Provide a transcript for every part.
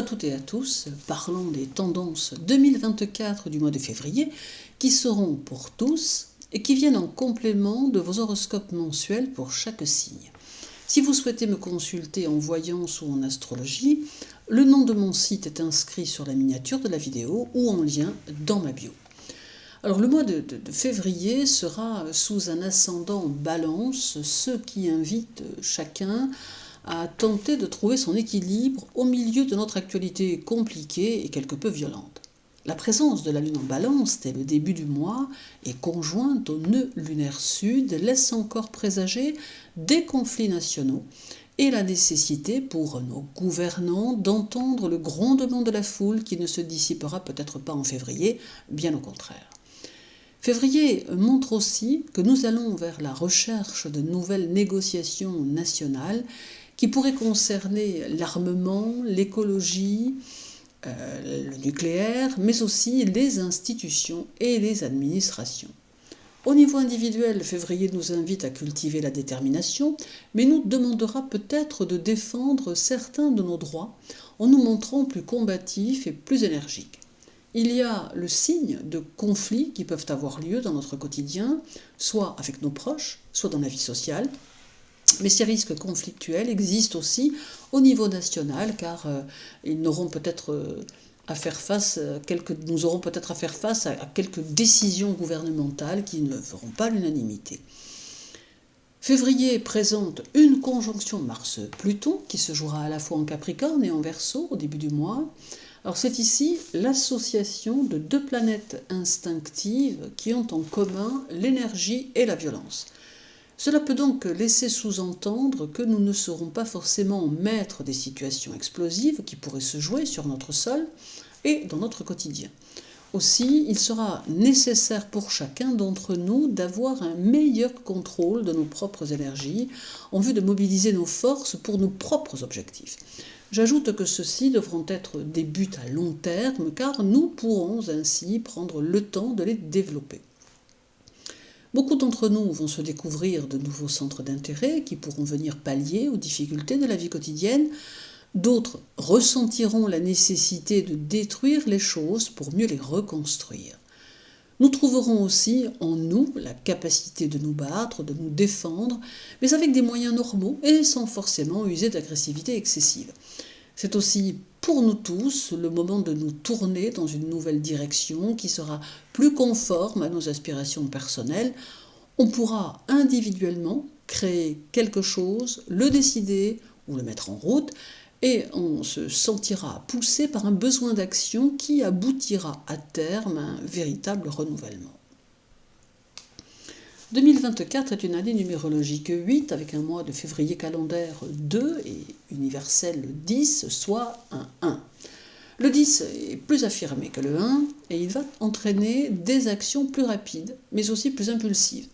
toutes et à tous, parlons des tendances 2024 du mois de février qui seront pour tous et qui viennent en complément de vos horoscopes mensuels pour chaque signe. Si vous souhaitez me consulter en voyance ou en astrologie, le nom de mon site est inscrit sur la miniature de la vidéo ou en lien dans ma bio. Alors le mois de février sera sous un ascendant balance, ce qui invite chacun à tenter de trouver son équilibre au milieu de notre actualité compliquée et quelque peu violente. La présence de la lune en balance dès le début du mois et conjointe au nœud lunaire sud laisse encore présager des conflits nationaux et la nécessité pour nos gouvernants d'entendre le grondement de la foule qui ne se dissipera peut-être pas en février, bien au contraire. Février montre aussi que nous allons vers la recherche de nouvelles négociations nationales qui pourraient concerner l'armement, l'écologie, le nucléaire, mais aussi les institutions et les administrations. Au niveau individuel, février nous invite à cultiver la détermination, mais nous demandera peut-être de défendre certains de nos droits en nous montrant plus combatifs et plus énergiques. Il y a le signe de conflits qui peuvent avoir lieu dans notre quotidien, soit avec nos proches, soit dans la vie sociale. Mais ces risques conflictuels existent aussi au niveau national, car nous aurons peut-être à faire face à quelques décisions gouvernementales qui ne feront pas l'unanimité. Février présente une conjonction Mars-Pluton qui se jouera à la fois en Capricorne et en Verseau au début du mois. Alors c'est ici l'association de deux planètes instinctives qui ont en commun l'énergie et la violence. Cela peut donc laisser sous-entendre que nous ne serons pas forcément maîtres des situations explosives qui pourraient se jouer sur notre sol et dans notre quotidien. Aussi, il sera nécessaire pour chacun d'entre nous d'avoir un meilleur contrôle de nos propres énergies en vue de mobiliser nos forces pour nos propres objectifs. J'ajoute que ceux-ci devront être des buts à long terme car nous pourrons ainsi prendre le temps de les développer. Beaucoup d'entre nous vont se découvrir de nouveaux centres d'intérêt qui pourront venir pallier aux difficultés de la vie quotidienne. D'autres ressentiront la nécessité de détruire les choses pour mieux les reconstruire. Nous trouverons aussi en nous la capacité de nous battre, de nous défendre, mais avec des moyens normaux et sans forcément user d'agressivité excessive. C'est aussi pour nous tous le moment de nous tourner dans une nouvelle direction qui sera plus conforme à nos aspirations personnelles. On pourra individuellement créer quelque chose, le décider ou le mettre en route, et on se sentira poussé par un besoin d'action qui aboutira à terme à un véritable renouvellement. 2024 est une année numérologique 8 avec un mois de février calendaire 2 et universel 10, soit un 1. Le 10 est plus affirmé que le 1 et il va entraîner des actions plus rapides mais aussi plus impulsives.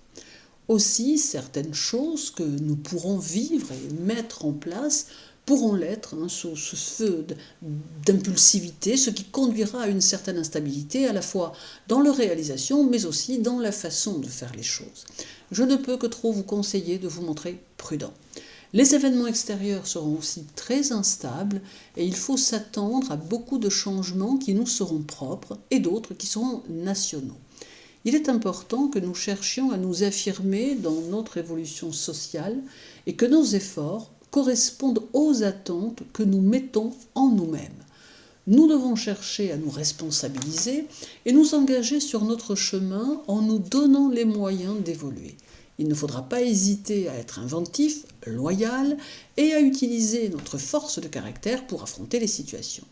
Aussi, certaines choses que nous pourrons vivre et mettre en place pourront l'être sous ce feu d'impulsivité, ce qui conduira à une certaine instabilité à la fois dans leur réalisation mais aussi dans la façon de faire les choses. Je ne peux que trop vous conseiller de vous montrer prudent. Les événements extérieurs seront aussi très instables et il faut s'attendre à beaucoup de changements qui nous seront propres et d'autres qui seront nationaux. Il est important que nous cherchions à nous affirmer dans notre évolution sociale et que nos efforts correspondent aux attentes que nous mettons en nous-mêmes. Nous devons chercher à nous responsabiliser et nous engager sur notre chemin en nous donnant les moyens d'évoluer. Il ne faudra pas hésiter à être inventif, loyal et à utiliser notre force de caractère pour affronter les situations.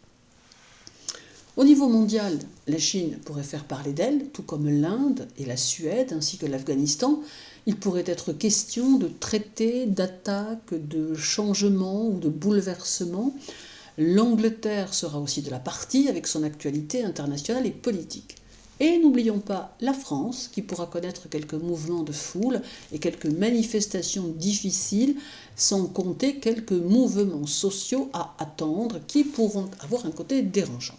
Au niveau mondial, la Chine pourrait faire parler d'elle, tout comme l'Inde et la Suède ainsi que l'Afghanistan. Il pourrait être question de traités, d'attaques, de changements ou de bouleversements. L'Angleterre sera aussi de la partie avec son actualité internationale et politique. Et n'oublions pas la France qui pourra connaître quelques mouvements de foule et quelques manifestations difficiles, sans compter quelques mouvements sociaux à attendre qui pourront avoir un côté dérangeant.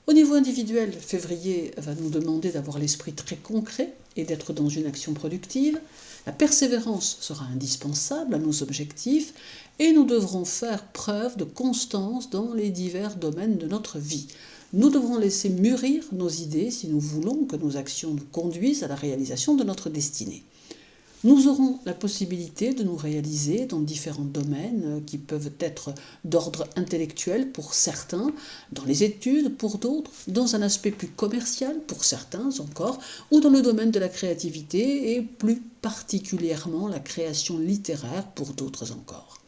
Au niveau individuel, février va nous demander d'avoir l'esprit très concret et d'être dans une action productive. La persévérance sera indispensable à nos objectifs et nous devrons faire preuve de constance dans les divers domaines de notre vie. Nous devrons laisser mûrir nos idées si nous voulons que nos actions nous conduisent à la réalisation de notre destinée. Nous aurons la possibilité de nous réaliser dans différents domaines qui peuvent être d'ordre intellectuel pour certains, dans les études pour d'autres, dans un aspect plus commercial pour certains encore, ou dans le domaine de la créativité et plus particulièrement la création littéraire pour d'autres encore.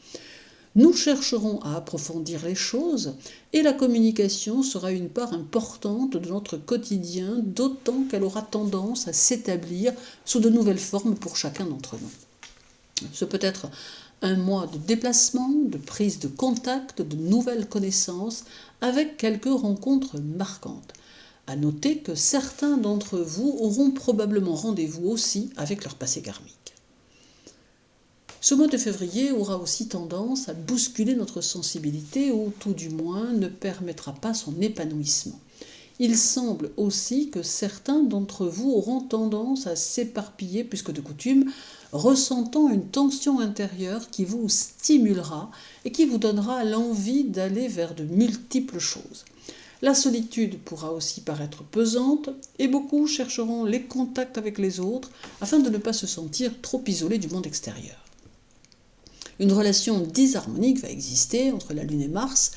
Nous chercherons à approfondir les choses et la communication sera une part importante de notre quotidien, d'autant qu'elle aura tendance à s'établir sous de nouvelles formes pour chacun d'entre nous. Ce peut être un mois de déplacement, de prise de contact, de nouvelles connaissances, avec quelques rencontres marquantes. À noter que certains d'entre vous auront probablement rendez-vous aussi avec leur passé karmique. Ce mois de février aura aussi tendance à bousculer notre sensibilité ou tout du moins ne permettra pas son épanouissement. Il semble aussi que certains d'entre vous auront tendance à s'éparpiller plus que de coutume, ressentant une tension intérieure qui vous stimulera et qui vous donnera l'envie d'aller vers de multiples choses. La solitude pourra aussi paraître pesante et beaucoup chercheront les contacts avec les autres afin de ne pas se sentir trop isolés du monde extérieur. Une relation disharmonique va exister entre la Lune et Mars,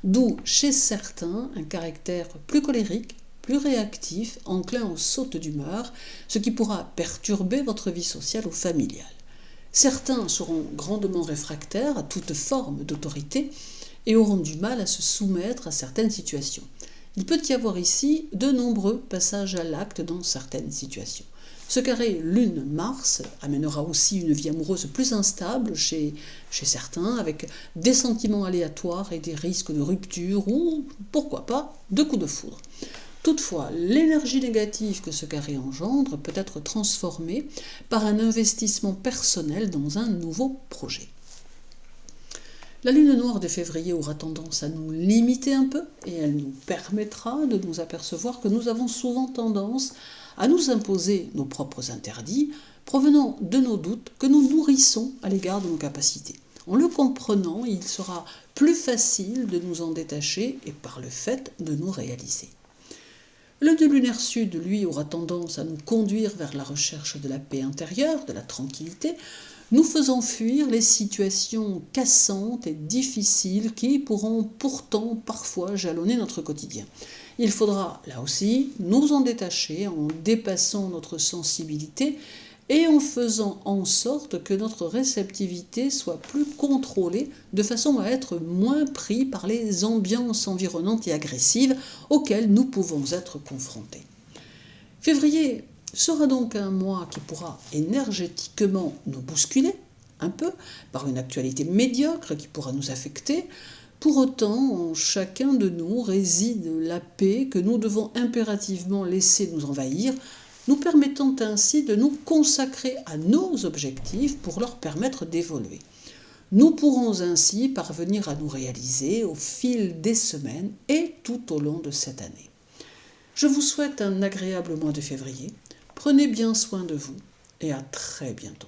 d'où chez certains un caractère plus colérique, plus réactif, enclin aux sautes d'humeur, ce qui pourra perturber votre vie sociale ou familiale. Certains seront grandement réfractaires à toute forme d'autorité et auront du mal à se soumettre à certaines situations. Il peut y avoir ici de nombreux passages à l'acte dans certaines situations. Ce carré Lune-Mars amènera aussi une vie amoureuse plus instable chez certains, avec des sentiments aléatoires et des risques de rupture ou, pourquoi pas, de coups de foudre. Toutefois, l'énergie négative que ce carré engendre peut être transformée par un investissement personnel dans un nouveau projet. La lune noire de février aura tendance à nous limiter un peu et elle nous permettra de nous apercevoir que nous avons souvent tendance à nous imposer nos propres interdits provenant de nos doutes que nous nourrissons à l'égard de nos capacités. En le comprenant, il sera plus facile de nous en détacher et par le fait de nous réaliser. Le nœud lunaire sud, lui, aura tendance à nous conduire vers la recherche de la paix intérieure, de la tranquillité, nous faisant fuir les situations cassantes et difficiles qui pourront pourtant parfois jalonner notre quotidien. Il faudra, là aussi, nous en détacher en dépassant notre sensibilité et en faisant en sorte que notre réceptivité soit plus contrôlée de façon à être moins pris par les ambiances environnantes et agressives auxquelles nous pouvons être confrontés. Février sera donc un mois qui pourra énergétiquement nous bousculer un peu par une actualité médiocre qui pourra nous affecter. Pour autant, en chacun de nous réside la paix que nous devons impérativement laisser nous envahir, nous permettant ainsi de nous consacrer à nos objectifs pour leur permettre d'évoluer. Nous pourrons ainsi parvenir à nous réaliser au fil des semaines et tout au long de cette année. Je vous souhaite un agréable mois de février. Prenez bien soin de vous et à très bientôt.